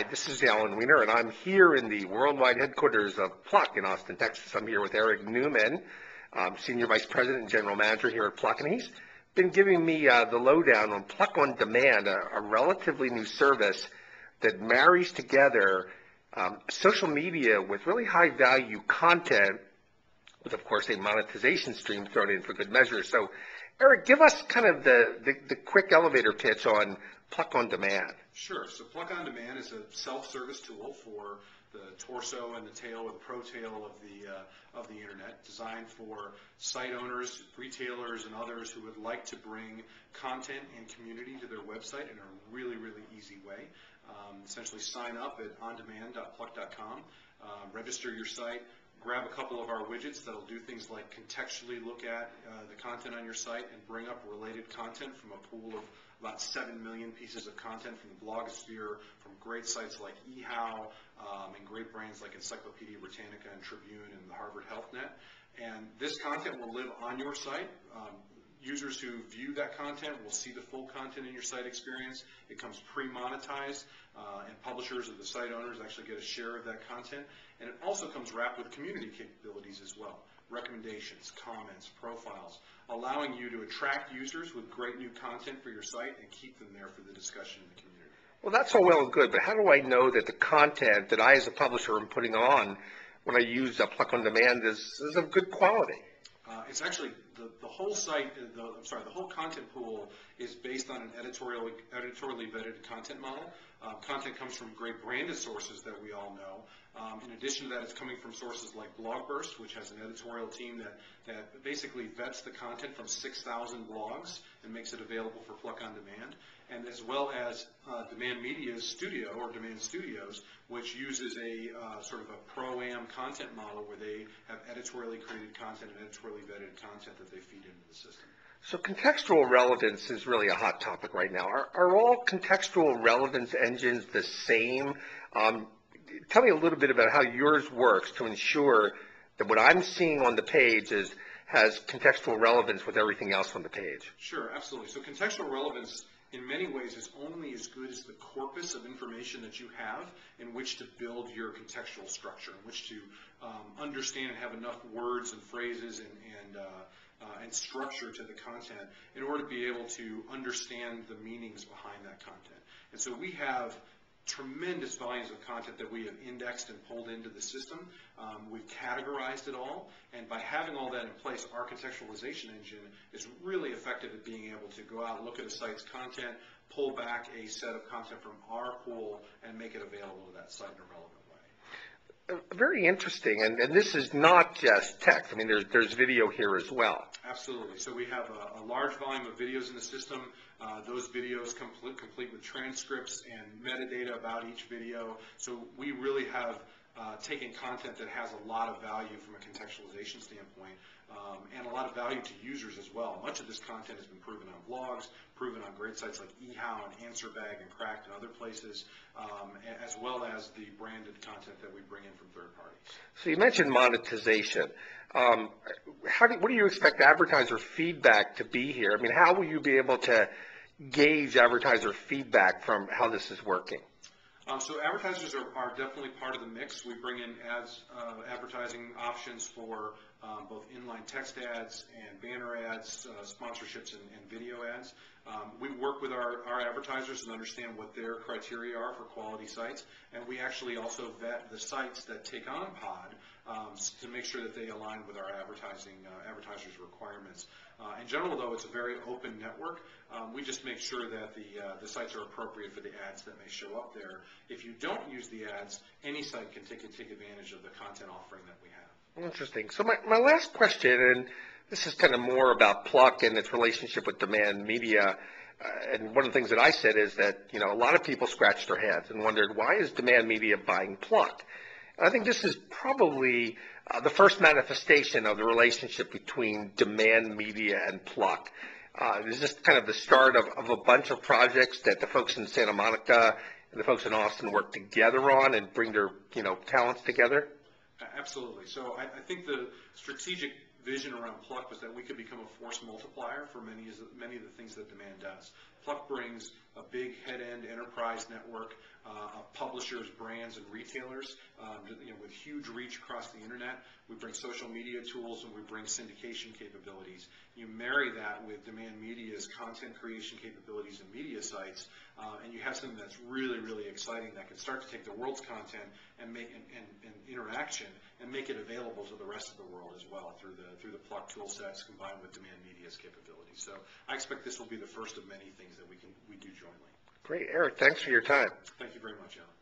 Hi, this is Alan Weiner, and I'm here in the worldwide headquarters of Pluck in Austin, Texas. I'm here with Eric Newman, Senior Vice President and General Manager here at Pluck, and he's been giving me the lowdown on Pluck on Demand, a relatively new service that marries together social media with really high-value content with, of course, a monetization stream thrown in for good measure. So, Eric, give us kind of the quick elevator pitch on Pluck on Demand. Sure. So Pluck on Demand is a self-service tool for the torso and the tail or the pro tail of the internet, designed for site owners, retailers, and others who would like to bring content and community to their website in a really, really easy way. Essentially sign up at ondemand.pluck.com, register your site, grab a couple of our widgets that'll do things like contextually look at the content on your site and bring up related content from a pool of about 7 million pieces of content from the blogosphere, from great sites like eHow, and great brands like Encyclopedia Britannica and Tribune and the Harvard HealthNet. And this content will live on your site. Users who view that content will see the full content in your site experience. It comes pre-monetized, and publishers or the site owners actually get a share of that content. And it also comes wrapped with community capabilities as well. Recommendations, comments, profiles, allowing you to attract users with great new content for your site and keep them there for the discussion in the community. Well, that's all well and good, but how do I know that the content that I as a publisher am putting on when I use Pluck on Demand is of good quality? It's actually the whole site. The whole content pool is based on an editorially vetted content model. Content comes from great branded sources that we all know. In addition to that, it's coming from sources like Blogburst, which has an editorial team that basically vets the content from 6,000 blogs and makes it available for Pluck on Demand, and as well as Demand Media's studio, or Demand Studios, which uses a sort of a pro-am content model where they have editorially created content and editorially vetted content that they feed into the system. So contextual relevance is really a hot topic right now. Are all contextual relevance engines the same? Tell me a little bit about how yours works to ensure that what I'm seeing on the page has contextual relevance with everything else on the page. Sure, absolutely. So contextual relevance in many ways is only as good as the corpus of information that you have in which to build your contextual structure, in which to understand and have enough words and phrases and structure to the content in order to be able to understand the meanings behind that content. And so we have tremendous volumes of content that we have indexed and pulled into the system. We've categorized it all, and by having all that in place, our contextualization engine is really effective at being able to go out and look at a site's content, pull back a set of content from our pool, and make it available to that site in a relevant way. Very interesting, and this is not just text. I mean, there's video here as well. Absolutely. So we have a large volume of videos in the system. Those videos complete with transcripts and metadata about each video. So we really have taken content that has a lot of value from a contextualization standpoint, and a lot of value to users as well. Much of this content has been proven on blogs, proven on great sites like eHow and AnswerBag and Cracked and other places, as well as the branded content that we bring in from third parties. So you mentioned monetization. What do you expect advertiser feedback to be here? I mean, how will you be able to gauge advertiser feedback from how this is working? So advertisers are definitely part of the mix. We bring in advertising options for both inline text ads and banner ads, sponsorships, and video ads. We work with our advertisers and understand what their criteria are for quality sites, and we actually also vet the sites that take on Pod to make sure that they align with our advertisers' requirements. In general, though, it's a very open network. We just make sure that the sites are appropriate for the ads that may show up there. If you don't use the ads, any site can take advantage of the content offering that we have. Interesting. So my last question, and this is kind of more about Pluck and its relationship with Demand Media, and one of the things that I said is that, you know, a lot of people scratched their heads and wondered, why is Demand Media buying Pluck? And I think this is probably the first manifestation of the relationship between Demand Media and Pluck. It's just kind of the start of a bunch of projects that the folks in Santa Monica and the folks in Austin work together on and bring their, talents together. Absolutely. So I think the strategic vision around Pluck was that we could become a force multiplier for many of the things that Demand does. Pluck brings a big head-end enterprise network of publishers, brands, and retailers with huge reach across the internet. We bring social media tools, and we bring syndication capabilities. You marry that with Demand Media's content creation capabilities and media sites, and you have something that's really, really exciting that can start to take the world's content and make and interaction and make it available to the rest of the world as well through the Pluck tool sets combined with Demand Media's capabilities. So I expect this will be the first of many things that we do jointly. Great, Eric. Thanks for your time. Thank you very much, Alan.